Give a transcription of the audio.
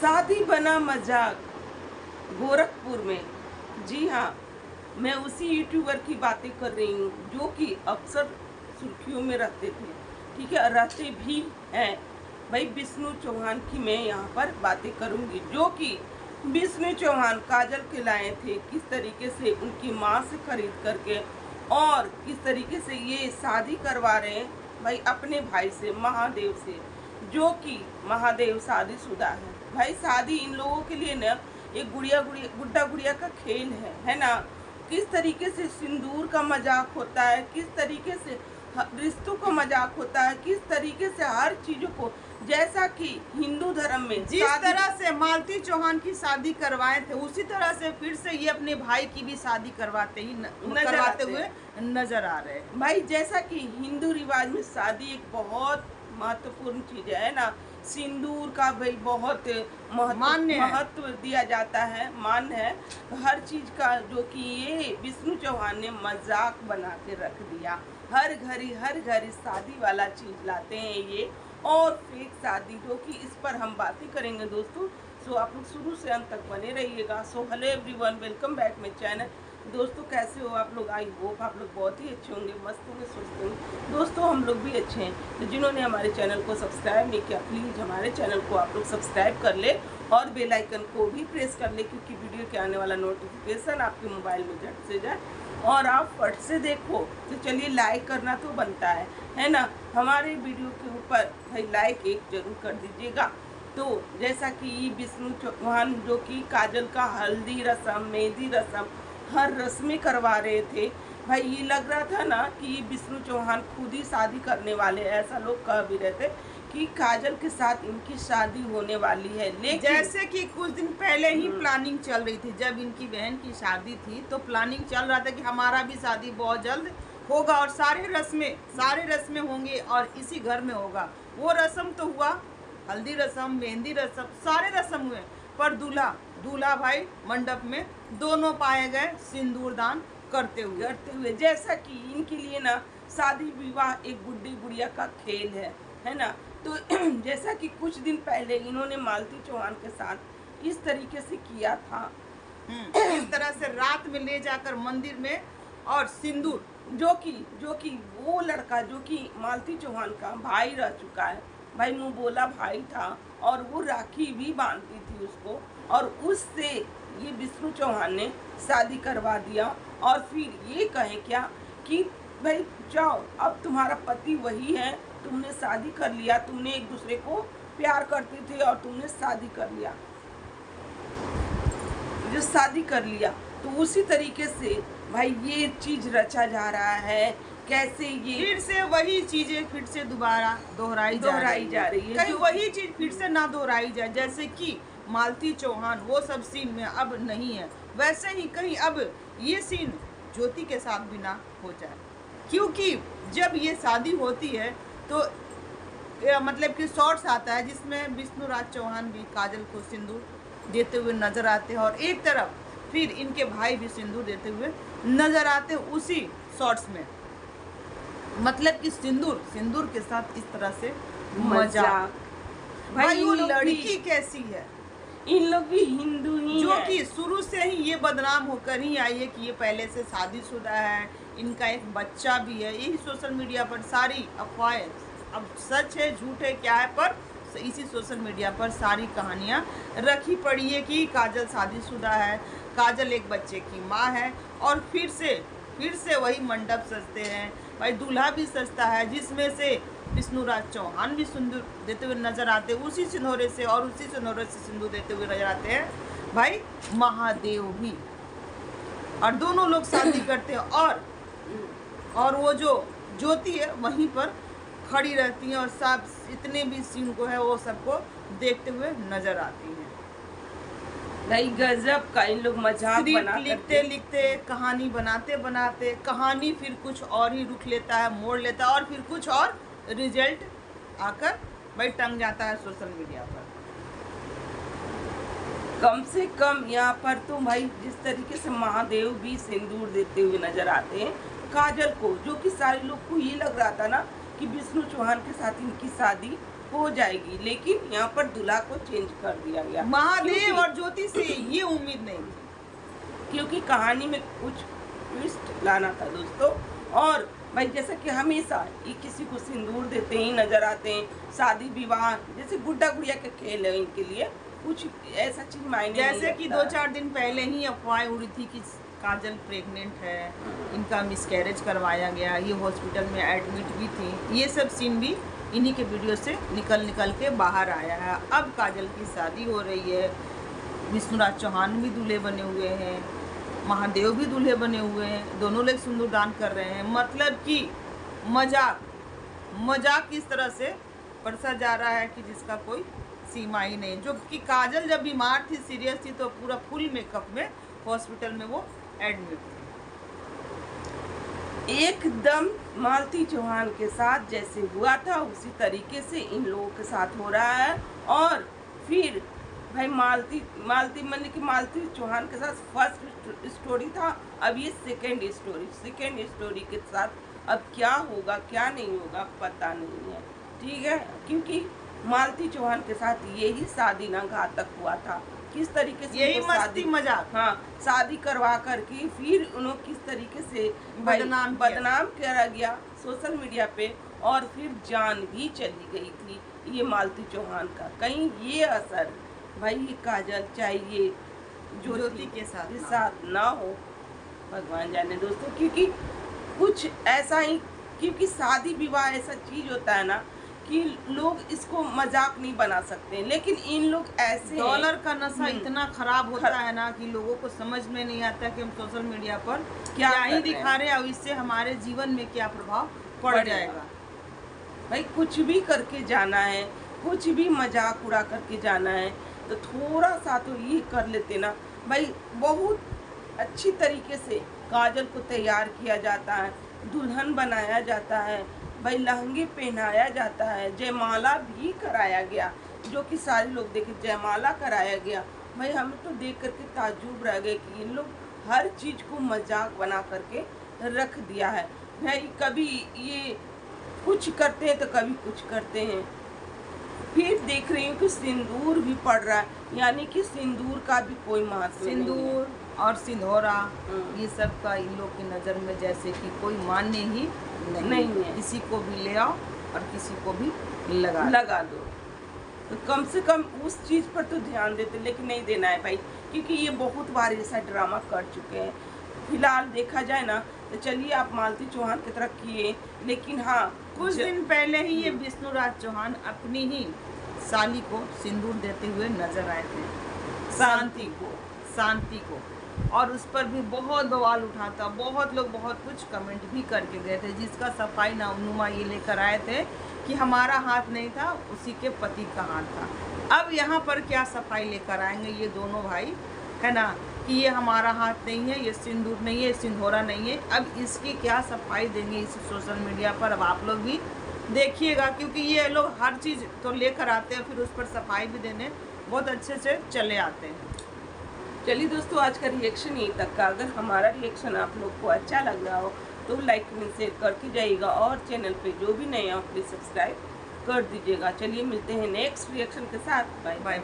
शादी बना मजाक गोरखपुर में। जी हाँ, मैं उसी यूट्यूबर की बातें कर रही हूँ जो कि अक्सर सुर्खियों में रहते थे, ठीक है, रहते भी हैं। भाई विष्णु चौहान की मैं यहाँ पर बातें करूँगी, जो कि विष्णु चौहान काजल के लाए थे, किस तरीके से उनकी माँ से खरीद करके और किस तरीके से ये शादी करवा रहे हैं भाई अपने भाई से, महादेव से, जो कि महादेव शादीशुदा है। भाई शादी इन लोगों के लिए ना एक गुड्डा गुड़िया का खेल है ना। किस तरीके से सिंदूर का मजाक होता है, किस तरीके से रिश्तों का मजाक होता है, किस तरीके से हर चीजों को, जैसा कि हिंदू धर्म में जिस तरह से मालती चौहान की शादी करवाए थे उसी तरह से फिर से ये अपने भाई की भी शादी करवाते हुए नजर आ रहे हैं। भाई जैसा कि हिंदू रिवाज में शादी एक बहुत महत्वपूर्ण चीज है ना, सिंदूर का भाई बहुत महत्व दिया जाता है, मान्य है हर चीज का, जो कि ये विष्णु चौहान ने मजाक बना के रख दिया। हर घड़ी शादी वाला चीज लाते हैं ये, और फेक शादी, जो कि इस पर हम बातें करेंगे दोस्तों। सो आप लोग शुरू से अंत तक बने रहिएगा। So hello everyone, welcome back my channel. दोस्तों कैसे हो आप लोग? आई होप आप लोग बहुत ही अच्छे होंगे, मस्त होंगे, स्वस्थ होंगे। दोस्तों हम लोग भी अच्छे हैं। तो जिन्होंने हमारे चैनल को सब्सक्राइब नहीं किया, प्लीज़ हमारे चैनल को आप लोग सब्सक्राइब कर ले और बेल आइकन को भी प्रेस कर ले, क्योंकि वीडियो के आने वाला नोटिफिकेशन आपके मोबाइल में झट से जाए और आप फट से देखो। तो चलिए लाइक करना तो बनता है ना। हमारे वीडियो के ऊपर भाई लाइक एक जरूर कर दीजिएगा। तो जैसा कि विष्णु चौहान जो कि काजल का हल्दी रस्म, मेहंदी रस्म, हर रस्में करवा रहे थे, भाई ये लग रहा था ना कि विष्णु चौहान खुद ही शादी करने वाले, ऐसा लोग कह भी रहे थे कि काजल के साथ इनकी शादी होने वाली है। लेकिन जैसे कि कुछ दिन पहले ही प्लानिंग चल रही थी, जब इनकी बहन की शादी थी तो प्लानिंग चल रहा था कि हमारा भी शादी बहुत जल्द होगा और सारे रस्में होंगे और इसी घर में होगा। वो रस्म तो हुआ, हल्दी रस्म, मेहंदी रस्म, सारे रस्म हुए, पर दूल्हा भाई मंडप में दोनों पाए गए सिंदूर दान करते हुए। जैसा कि इनके लिए ना शादी विवाह एक गुड्डी गुड़िया का खेल है ना। तो जैसा कि कुछ दिन पहले इन्होंने मालती चौहान के साथ इस तरीके से किया था, इस तरह से रात में ले जाकर मंदिर में और सिंदूर, जो कि वो लड़का जो कि मालती चौहान का भाई रह चुका है, भाई मुँह बोला भाई था, और वो राखी भी बांधती थी उसको, और उससे ये विष्णु चौहान ने शादी करवा दिया। और फिर ये कहे क्या कि भाई जाओ, अब तुम्हारा पति वही है, तुमने शादी कर लिया, तुमने एक दूसरे को प्यार करते थे और तुमने शादी कर लिया, जो शादी कर लिया, तो उसी तरीके से भाई ये चीज रचा जा रहा है। कैसे ये फिर से वही चीजें फिर से दोबारा दोहराई जा रही है, कहीं वही चीज फिर से ना दोहराई जाए। जैसे कि मालती चौहान वो सब सीन में अब नहीं है, वैसे ही कहीं अब ये सीन ज्योति के साथ भी ना हो जाए, क्योंकि जब ये शादी होती है तो मतलब कि शॉर्ट्स आता है जिसमें विष्णु राज चौहान भी काजल को सिंदूर देते हुए नजर आते हैं और एक तरफ फिर इनके भाई भी सिंदूर देते हुए नजर आते हैं उसी शॉर्ट्स में। मतलब कि सिंदूर के साथ इस तरह से मजाक। भाई वो लड़की कैसी है? इन लोग भी हिंदू ही जो कि शुरू से ही ये बदनाम होकर ही आई है कि ये पहले से शादीशुदा है, इनका एक बच्चा भी है। यही सोशल मीडिया पर सारी अफवाहें, अब सच है झूठ है क्या है, पर इसी सोशल मीडिया पर सारी कहानियाँ रखी पड़ी है कि काजल शादीशुदा है, काजल एक बच्चे की माँ है, और फिर से वही मंडप सजते हैं। भाई दूल्हा भी सजता है जिसमें से विष्णु राज चौहान भी सिंदूर देते हुए नजर आते हैं, उसी सिंदूरे से, और उसी सिंदूरे से सिंदूर देते हुए नजर आते हैं भाई महादेव भी, और दोनों लोग शादी करते हैं। और वो जो ज्योति है वहीं पर खड़ी रहती हैं और सब इतने भी सीन को है वो सबको देखते हुए नजर आती हैं। भाई गजब का इन लोग मजाक लिखते कहानी बनाते कहानी फिर कुछ और ही रुख लेता है, मोड़ लेता है, और फिर कुछ और रिजल्ट आकर भाई टंग जाता है सोशल मीडिया पर। कम से कम यहाँ पर तो भाई जिस तरीके से महादेव भी सिंदूर देते हुए नजर आते हैं काजल को, जो कि सारे लोग को ये लग रहा था ना कि विष्णु चौहान के साथ इनकी शादी हो जाएगी, लेकिन यहाँ पर दूल्हा को चेंज कर दिया गया। महादेव और ज्योति से ये उम्मीद नहीं थी, क्योंकि कहानी में कुछ ट्विस्ट लाना था दोस्तों। और भाई जैसा कि हमेशा ये किसी को सिंदूर देते ही नजर आते हैं, शादी विवाह जैसे गुड्डा गुड़िया के खेल है, इनके लिए कुछ ऐसा चीज मायने जैसे कि 2-4 दिन पहले ही अफवाह उड़ी थी कि काजल प्रेग्नेंट है, इनका मिसकैरेज करवाया गया, ये हॉस्पिटल में एडमिट भी थी। ये सब सीन भी इन्हीं के वीडियो से निकल के बाहर आया है। अब काजल की शादी हो रही है, विष्णुराज चौहान भी दूल्हे बने हुए हैं, महादेव भी दूल्हे बने हुए हैं, दोनों लोग सिंदूरदान कर रहे हैं। मतलब कि मजाक इस तरह से परसा जा रहा है कि जिसका कोई सीमा ही नहीं। जो कि काजल जब बीमार थी, सीरियस थी, तो पूरा फुल मेकअप में हॉस्पिटल में वो एडमिट थी। एकदम मालती चौहान के साथ जैसे हुआ था उसी तरीके से इन लोगों के साथ हो रहा है। और फिर भाई मालती चौहान के साथ फर्स्ट स्टोरी था, अब ये सेकेंड स्टोरी के साथ अब क्या होगा क्या नहीं होगा पता नहीं है, ठीक है। क्योंकि मालती चौहान के साथ यही शादी ना घातक हुआ था, किस तरीके से यही मस्ती मजाक, हाँ, शादी करवा करके फिर उन्होंने किस तरीके से बदनाम करा गया सोशल मीडिया पे, और फिर जान भी चली गई थी ये मालती चौहान का। कहीं ये असर भाई ये काजल चाहिए ज्योति के साथ ना हो, भगवान जाने दोस्तों। क्योंकि कुछ ऐसा ही, क्योंकि शादी विवाह ऐसा चीज होता है ना कि लोग इसको मजाक नहीं बना सकते, लेकिन इन लोग ऐसे डॉलर का नशा इतना खराब होता है ना कि लोगों को समझ में नहीं आता कि हम सोशल मीडिया पर क्या ही दिखा रहे हैं और इससे हमारे जीवन में क्या प्रभाव पड़ जाएगा। भाई कुछ भी करके जाना है, कुछ भी मजाक उड़ा करके जाना है, तो थोड़ा सा तो ये कर लेते ना भाई। बहुत अच्छी तरीके से काजल को तैयार किया जाता है, दुल्हन बनाया जाता है, भाई लहंगे पहनाया जाता है, जयमाला भी कराया गया, जो कि सारे लोग देखे जयमाला कराया गया। भाई हम तो देख करके ताज्जुब रह गए कि इन लोग हर चीज़ को मजाक बना करके रख दिया है। भाई कभी ये कुछ करते हैं तो कभी कुछ करते हैं। फिर देख रही हूँ कि सिंदूर भी पड़ रहा है, यानी कि सिंदूर का भी कोई महत्व नहीं है। सिंदूर और सिंदूरा ये सब का इन लोग की नज़र में जैसे कि कोई मान्य ही नहीं है। किसी को भी ले आओ और किसी को भी लगा दो। तो कम से कम उस चीज़ पर तो ध्यान देते, लेकिन नहीं देना है भाई, क्योंकि ये बहुत बार ऐसा ड्रामा कर चुके हैं। फिलहाल देखा जाए ना तो चलिए आप मालती चौहान की तरह किए, लेकिन हाँ कुछ दिन पहले ही ये विष्णुराज चौहान अपनी ही साली को सिंदूर देते हुए नजर आए थे, शांति को, और उस पर भी बहुत बवाल उठा था। बहुत लोग बहुत कुछ कमेंट भी करके गए थे, जिसका सफाई नामनुमा ये लेकर आए थे कि हमारा हाथ नहीं था, उसी के पति का हाथ था। अब यहाँ पर क्या सफाई लेकर आएंगे ये दोनों भाई, है ना, कि ये हमारा हाथ नहीं है, ये सिंदूर नहीं है, सिंदूरा नहीं है। अब इसकी क्या सफाई देंगे इस सोशल मीडिया पर, अब आप लोग भी देखिएगा, क्योंकि ये लोग हर चीज़ तो लेकर आते हैं, फिर उस पर सफाई भी देने बहुत अच्छे से चले आते हैं। चलिए दोस्तों, आज का रिएक्शन यहीं तक का। अगर हमारा रिएक्शन आप लोग को अच्छा लग रहा हो तो लाइक कमेंट शेयर करके जाइएगा, और चैनल पे जो भी नए हो प्लीज़ सब्सक्राइब कर दीजिएगा। चलिए मिलते हैं नेक्स्ट रिएक्शन के साथ। Bye bye.